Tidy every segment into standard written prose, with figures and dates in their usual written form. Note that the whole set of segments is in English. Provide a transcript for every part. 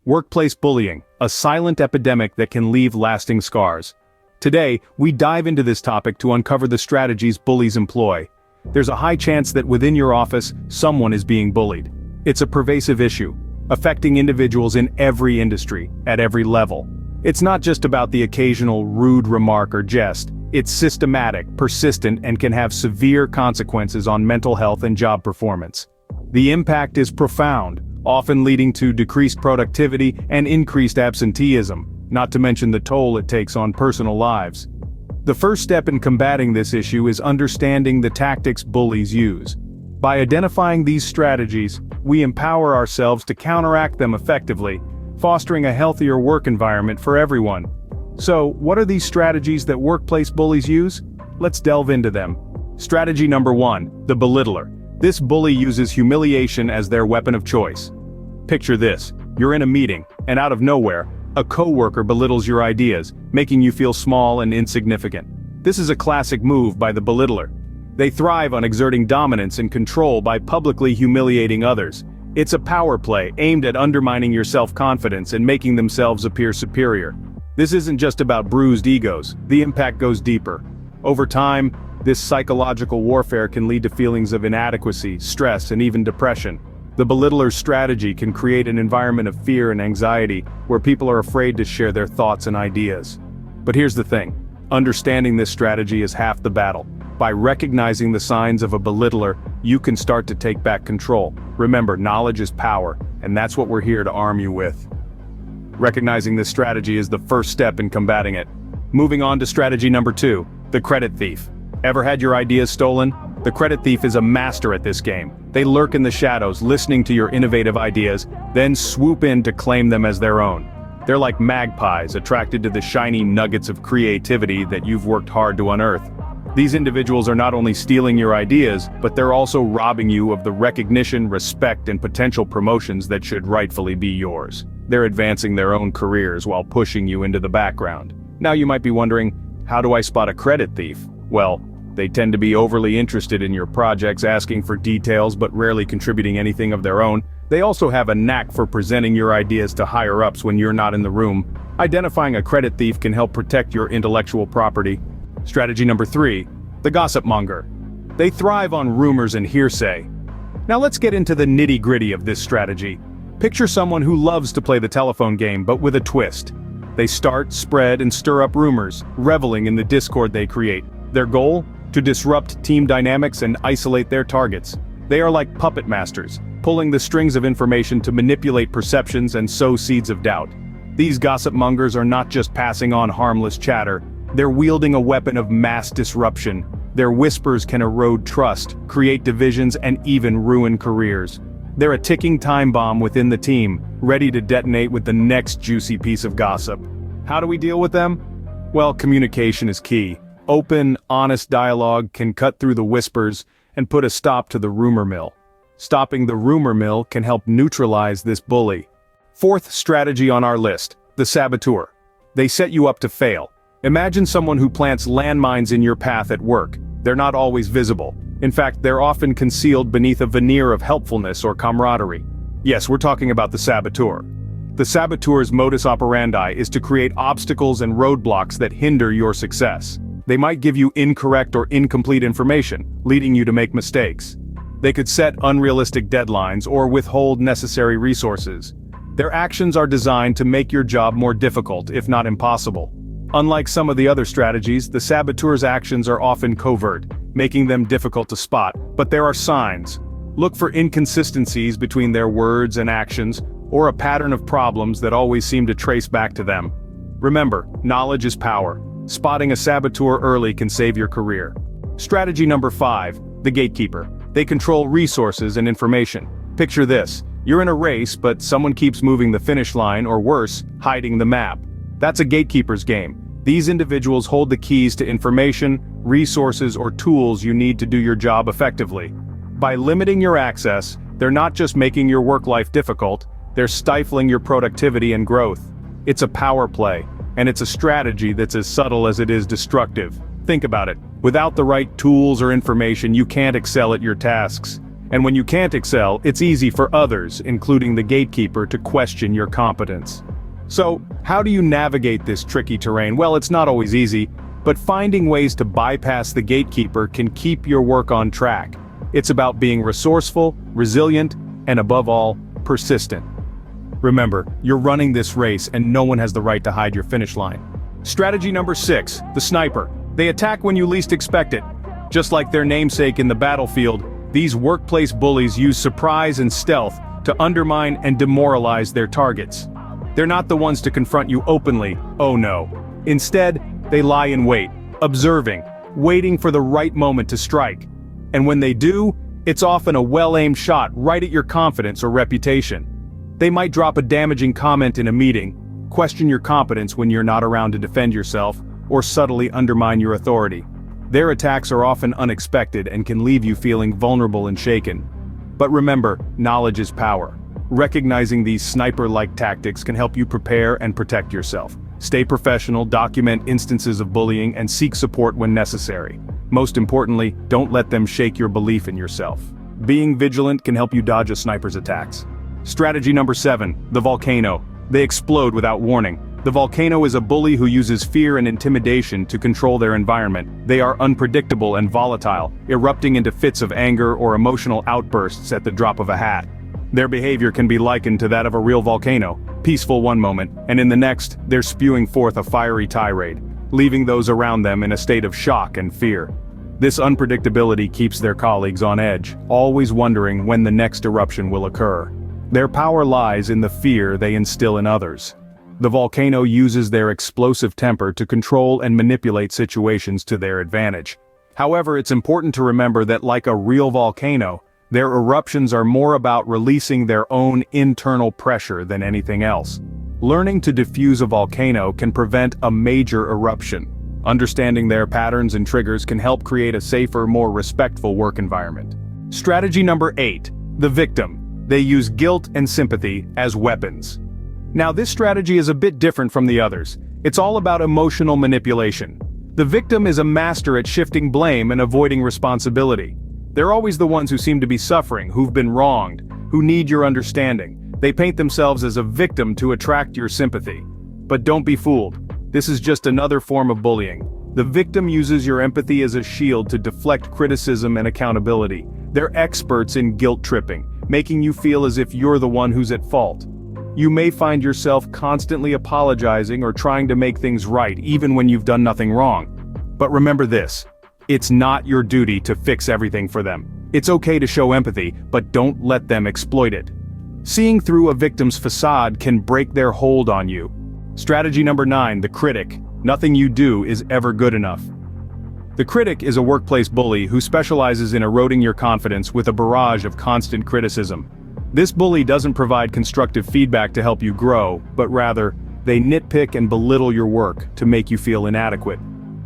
Workplace bullying, a silent epidemic that can leave lasting scars. Today, we dive into this topic to uncover the strategies bullies employ. There's a high chance that within your office, someone is being bullied. It's a pervasive issue, affecting individuals in every industry, at every level. It's not just about the occasional rude remark or jest. It's systematic, persistent, and can have severe consequences on mental health and job performance. The impact is profound, often leading to decreased productivity and increased absenteeism, not to mention the toll it takes on personal lives. The first step in combating this issue is understanding the tactics bullies use. By identifying these strategies, we empower ourselves to counteract them effectively, fostering a healthier work environment for everyone. So, what are these strategies that workplace bullies use? Let's delve into them. Strategy number 1, the belittler. This bully uses humiliation as their weapon of choice. Picture this, you're in a meeting, and out of nowhere, a coworker belittles your ideas, making you feel small and insignificant. This is a classic move by the belittler. They thrive on exerting dominance and control by publicly humiliating others. It's a power play aimed at undermining your self-confidence and making themselves appear superior. This isn't just about bruised egos, the impact goes deeper. Over time, this psychological warfare can lead to feelings of inadequacy, stress, and even depression. The belittler's strategy can create an environment of fear and anxiety where people are afraid to share their thoughts and ideas. But here's the thing, understanding this strategy is half the battle. By recognizing the signs of a belittler, you can start to take back control. Remember, knowledge is power, and that's what we're here to arm you with. Recognizing this strategy is the first step in combating it. Moving on to strategy number 2, the credit thief. Ever had your ideas stolen? The credit thief is a master at this game. They lurk in the shadows, listening to your innovative ideas, then swoop in to claim them as their own. They're like magpies, attracted to the shiny nuggets of creativity that you've worked hard to unearth. These individuals are not only stealing your ideas, but they're also robbing you of the recognition, respect, and potential promotions that should rightfully be yours. They're advancing their own careers while pushing you into the background. Now you might be wondering, how do I spot a credit thief? Well, they tend to be overly interested in your projects, asking for details but rarely contributing anything of their own. They also have a knack for presenting your ideas to higher-ups when you're not in the room. Identifying a credit thief can help protect your intellectual property. Strategy number 3, the gossip monger. They thrive on rumors and hearsay. Now let's get into the nitty-gritty of this strategy. Picture someone who loves to play the telephone game, but with a twist. They start, spread, and stir up rumors, reveling in the discord they create. Their goal? To disrupt team dynamics and isolate their targets. They are like puppet masters, pulling the strings of information to manipulate perceptions and sow seeds of doubt. These gossip mongers are not just passing on harmless chatter, they're wielding a weapon of mass disruption. Their whispers can erode trust, create divisions, and even ruin careers. They're a ticking time bomb within the team, ready to detonate with the next juicy piece of gossip. How do we deal with them? Well, communication is key. Open, honest dialogue can cut through the whispers and put a stop to the rumor mill. Stopping the rumor mill can help neutralize this bully. Fourth strategy on our list, the saboteur. They set you up to fail. Imagine someone who plants landmines in your path at work. They're not always visible. In fact, they're often concealed beneath a veneer of helpfulness or camaraderie. Yes, we're talking about the saboteur. The saboteur's modus operandi is to create obstacles and roadblocks that hinder your success. They might give you incorrect or incomplete information, leading you to make mistakes. They could set unrealistic deadlines or withhold necessary resources. Their actions are designed to make your job more difficult, if not impossible. Unlike some of the other strategies, the saboteur's actions are often covert, making them difficult to spot, but there are signs. Look for inconsistencies between their words and actions, or a pattern of problems that always seem to trace back to them. Remember, knowledge is power. Spotting a saboteur early can save your career. Strategy number 5, the gatekeeper. They control resources and information. Picture this, you're in a race but someone keeps moving the finish line, or worse, hiding the map. That's a gatekeeper's game. These individuals hold the keys to information, resources, or tools you need to do your job effectively. By limiting your access, they're not just making your work life difficult, they're stifling your productivity and growth. It's a power play, and it's a strategy that's as subtle as it is destructive. Think about it. Without the right tools or information, you can't excel at your tasks. And when you can't excel, it's easy for others, including the gatekeeper, to question your competence. So, how do you navigate this tricky terrain? Well, it's not always easy, but finding ways to bypass the gatekeeper can keep your work on track. It's about being resourceful, resilient, and above all, persistent. Remember, you're running this race and no one has the right to hide your finish line. Strategy number 6, the sniper. They attack when you least expect it. Just like their namesake in the battlefield, these workplace bullies use surprise and stealth to undermine and demoralize their targets. They're not the ones to confront you openly, oh no. Instead, they lie in wait, observing, waiting for the right moment to strike. And when they do, it's often a well-aimed shot right at your confidence or reputation. They might drop a damaging comment in a meeting, question your competence when you're not around to defend yourself, or subtly undermine your authority. Their attacks are often unexpected and can leave you feeling vulnerable and shaken. But remember, knowledge is power. Recognizing these sniper-like tactics can help you prepare and protect yourself. Stay professional, document instances of bullying, and seek support when necessary. Most importantly, don't let them shake your belief in yourself. Being vigilant can help you dodge a sniper's attacks. Strategy number 7, the volcano. They explode without warning. The volcano is a bully who uses fear and intimidation to control their environment. They are unpredictable and volatile, erupting into fits of anger or emotional outbursts at the drop of a hat. Their behavior can be likened to that of a real volcano, peaceful one moment, and in the next, they're spewing forth a fiery tirade, leaving those around them in a state of shock and fear. This unpredictability keeps their colleagues on edge, always wondering when the next eruption will occur. Their power lies in the fear they instill in others. The volcano uses their explosive temper to control and manipulate situations to their advantage. However, it's important to remember that like a real volcano, their eruptions are more about releasing their own internal pressure than anything else. Learning to diffuse a volcano can prevent a major eruption. Understanding their patterns and triggers can help create a safer, more respectful work environment. Strategy number 8, the victim. They use guilt and sympathy as weapons. Now this strategy is a bit different from the others. It's all about emotional manipulation. The victim is a master at shifting blame and avoiding responsibility. They're always the ones who seem to be suffering, who've been wronged, who need your understanding. They paint themselves as a victim to attract your sympathy. But don't be fooled. This is just another form of bullying. The victim uses your empathy as a shield to deflect criticism and accountability. They're experts in guilt tripping, making you feel as if you're the one who's at fault. You may find yourself constantly apologizing or trying to make things right, even when you've done nothing wrong. But remember this. It's not your duty to fix everything for them. It's okay to show empathy, but don't let them exploit it. Seeing through a victim's facade can break their hold on you. Strategy number 9, the critic. Nothing you do is ever good enough. The critic is a workplace bully who specializes in eroding your confidence with a barrage of constant criticism. This bully doesn't provide constructive feedback to help you grow, but rather, they nitpick and belittle your work to make you feel inadequate.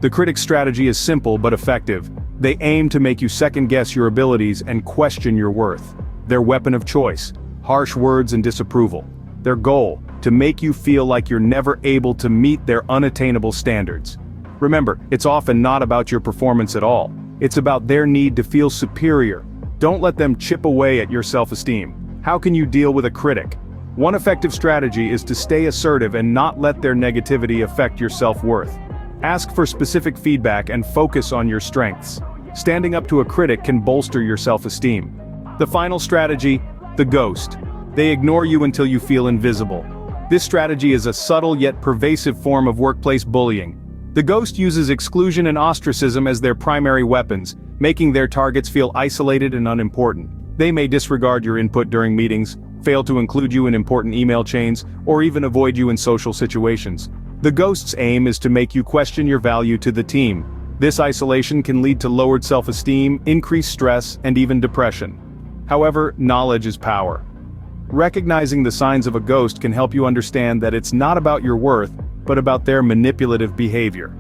The critic's strategy is simple but effective. They aim to make you second-guess your abilities and question your worth. Their weapon of choice: harsh words and disapproval. Their goal: to make you feel like you're never able to meet their unattainable standards. Remember, it's often not about your performance at all. It's about their need to feel superior. Don't let them chip away at your self-esteem. How can you deal with a critic? One effective strategy is to stay assertive and not let their negativity affect your self-worth. Ask for specific feedback and focus on your strengths. Standing up to a critic can bolster your self-esteem. The final strategy: the ghost. They ignore you until you feel invisible. This strategy is a subtle yet pervasive form of workplace bullying. The ghost uses exclusion and ostracism as their primary weapons, making their targets feel isolated and unimportant. They may disregard your input during meetings, fail to include you in important email chains, or even avoid you in social situations. The ghost's aim is to make you question your value to the team. This isolation can lead to lowered self-esteem, increased stress, and even depression. However, knowledge is power. Recognizing the signs of a ghost can help you understand that it's not about your worth, but about their manipulative behavior.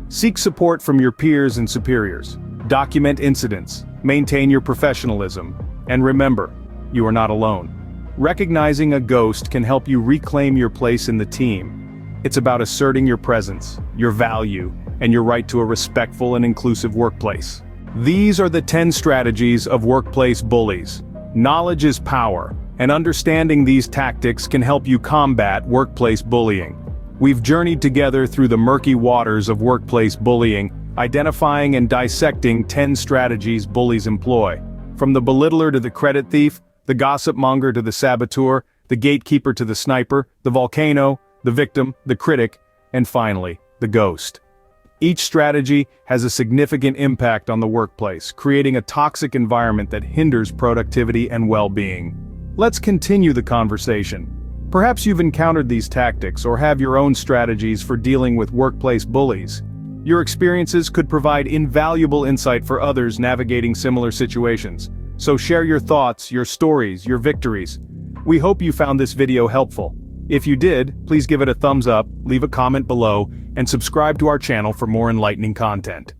Seek support from your peers and superiors. Document incidents. Maintain your professionalism. And remember, you are not alone. Recognizing a ghost can help you reclaim your place in the team. It's about asserting your presence, your value, and your right to a respectful and inclusive workplace. These are the 10 strategies of workplace bullies. Knowledge is power, and understanding these tactics can help you combat workplace bullying. We've journeyed together through the murky waters of workplace bullying, identifying and dissecting 10 strategies bullies employ. From the belittler to the credit thief, the gossip monger to the saboteur, the gatekeeper to the sniper, the volcano, the victim, the critic, and finally, the ghost. Each strategy has a significant impact on the workplace, creating a toxic environment that hinders productivity and well-being. Let's continue the conversation. Perhaps you've encountered these tactics or have your own strategies for dealing with workplace bullies. Your experiences could provide invaluable insight for others navigating similar situations. So share your thoughts, your stories, your victories. We hope you found this video helpful. If you did, please give it a thumbs up, leave a comment below, and subscribe to our channel for more enlightening content.